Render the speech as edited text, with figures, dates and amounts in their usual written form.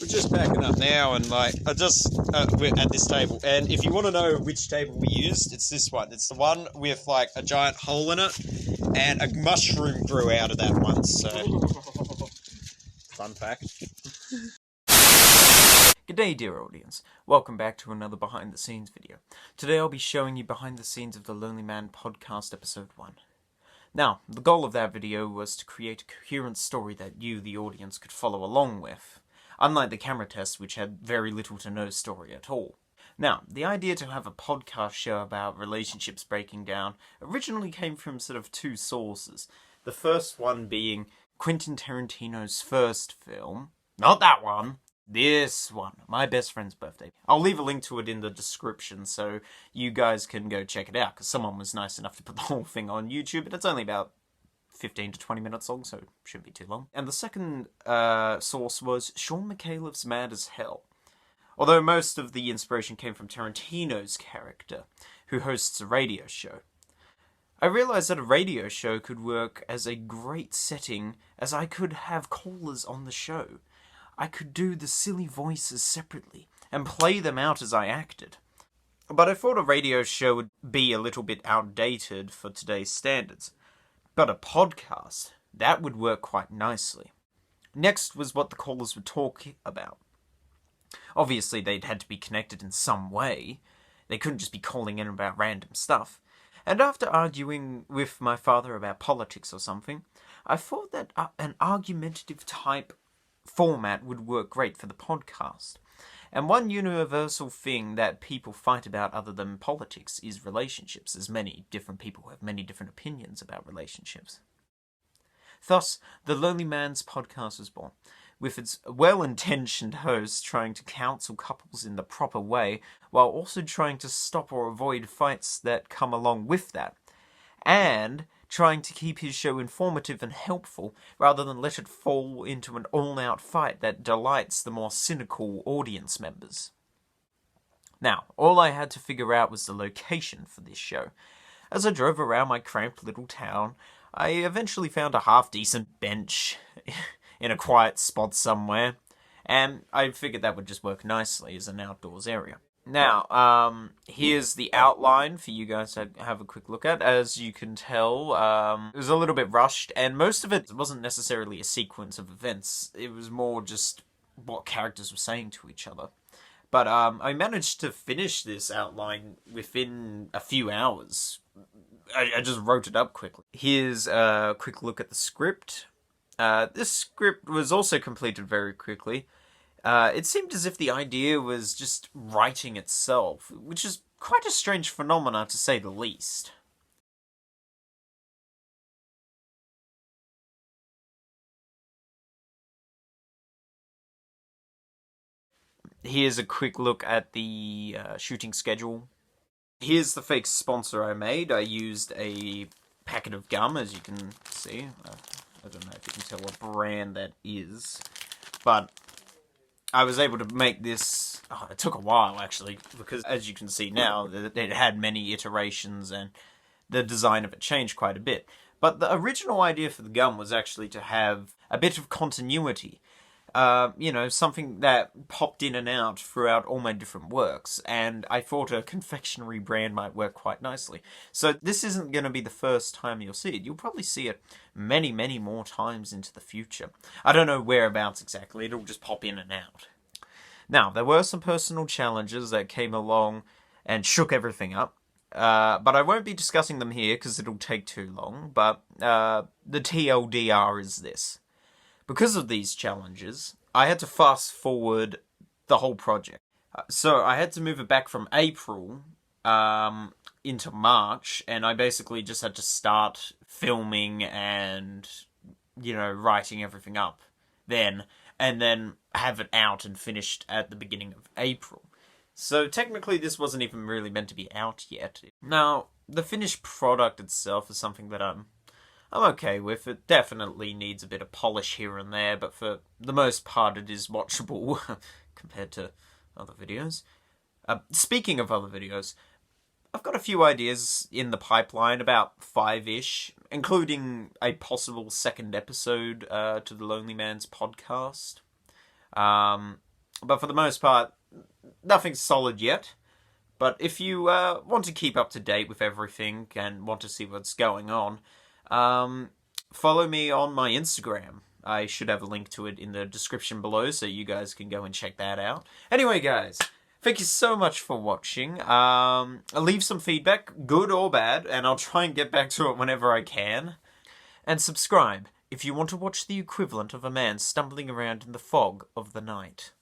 We're just packing up now, and like we're at this table. And if you want to know which table we used, it's this one. It's the one with like a giant hole in it, and a mushroom grew out of that once. So, fun fact. G'day dear audience, welcome back to another behind the scenes video. Today I'll be showing you behind the scenes of the Lonely Man podcast episode 1. Now, the goal of that video was to create a coherent story that you, the audience, could follow along with, unlike the camera test which had very little to no story at all. Now, the idea to have a podcast show about relationships breaking down originally came from sort of two sources. The first one being Quentin Tarantino's first film, not that one, this one, My Best Friend's Birthday. I'll leave a link to it in the description so you guys can go check it out, because someone was nice enough to put the whole thing on YouTube, but it's only about 15 to 20 minutes long, so it shouldn't be too long. And the second source was Sean McAuliffe's Mad as Hell. Although most of the inspiration came from Tarantino's character, who hosts a radio show. I realised that a radio show could work as a great setting, as I could have callers on the show. I could do the silly voices separately, and play them out as I acted. But I thought a radio show would be a little bit outdated for today's standards. But a podcast, that would work quite nicely. Next was what the callers would talk about. Obviously they'd had to be connected in some way. They couldn't just be calling in about random stuff. And after arguing with my father about politics or something, I thought that an argumentative type format would work great for the podcast. And one universal thing that people fight about other than politics is relationships, as many different people have many different opinions about relationships. Thus, the Lonely Man's podcast was born, with its well-intentioned host trying to counsel couples in the proper way, while also trying to stop or avoid fights that come along with that, and trying to keep his show informative and helpful, rather than let it fall into an all-out fight that delights the more cynical audience members. Now, all I had to figure out was the location for this show. As I drove around my cramped little town, I eventually found a half-decent bench in a quiet spot somewhere, and I figured that would just work nicely as an outdoors area. Now, here's the outline for you guys to have a quick look at. As you can tell, it was a little bit rushed, and most of it wasn't necessarily a sequence of events. It was more just what characters were saying to each other. But I managed to finish this outline within a few hours. I just wrote it up quickly. Here's a quick look at the script. This script was also completed very quickly. It seemed as if the idea was just writing itself, which is quite a strange phenomena to say the least. Here's a quick look at the shooting schedule. Here's the fake sponsor I made. I used a packet of gum, as you can see. I don't know if you can tell what brand that is, but I was able to make this. It took a while, actually, because as you can see now, it had many iterations and the design of it changed quite a bit. But the original idea for the gum was actually to have a bit of continuity. Something that popped in and out throughout all my different works, and I thought a confectionery brand might work quite nicely. So this isn't going to be the first time you'll see it. You'll probably see it many, many more times into the future. I don't know whereabouts exactly, it'll just pop in and out. Now, there were some personal challenges that came along and shook everything up. But I won't be discussing them here because it'll take too long, but the TLDR is this. Because of these challenges, I had to fast forward the whole project. So I had to move it back from April into March, and I basically just had to start filming and, writing everything up then, and then have it out and finished at the beginning of April. So technically this wasn't even really meant to be out yet. Now, the finished product itself is something that I'm okay with. It definitely needs a bit of polish here and there, but for the most part it is watchable compared to other videos. Speaking of other videos, I've got a few ideas in the pipeline, about 5-ish, including a possible second episode to the Lonely Man's podcast. But for the most part, nothing's solid yet. But if you want to keep up to date with everything and want to see what's going on, follow me on my Instagram. I should have a link to it in the description below, so you guys can go and check that out. Anyway, guys, thank you so much for watching. Leave some feedback, good or bad, and I'll try and get back to it whenever I can. And subscribe if you want to watch the equivalent of a man stumbling around in the fog of the night.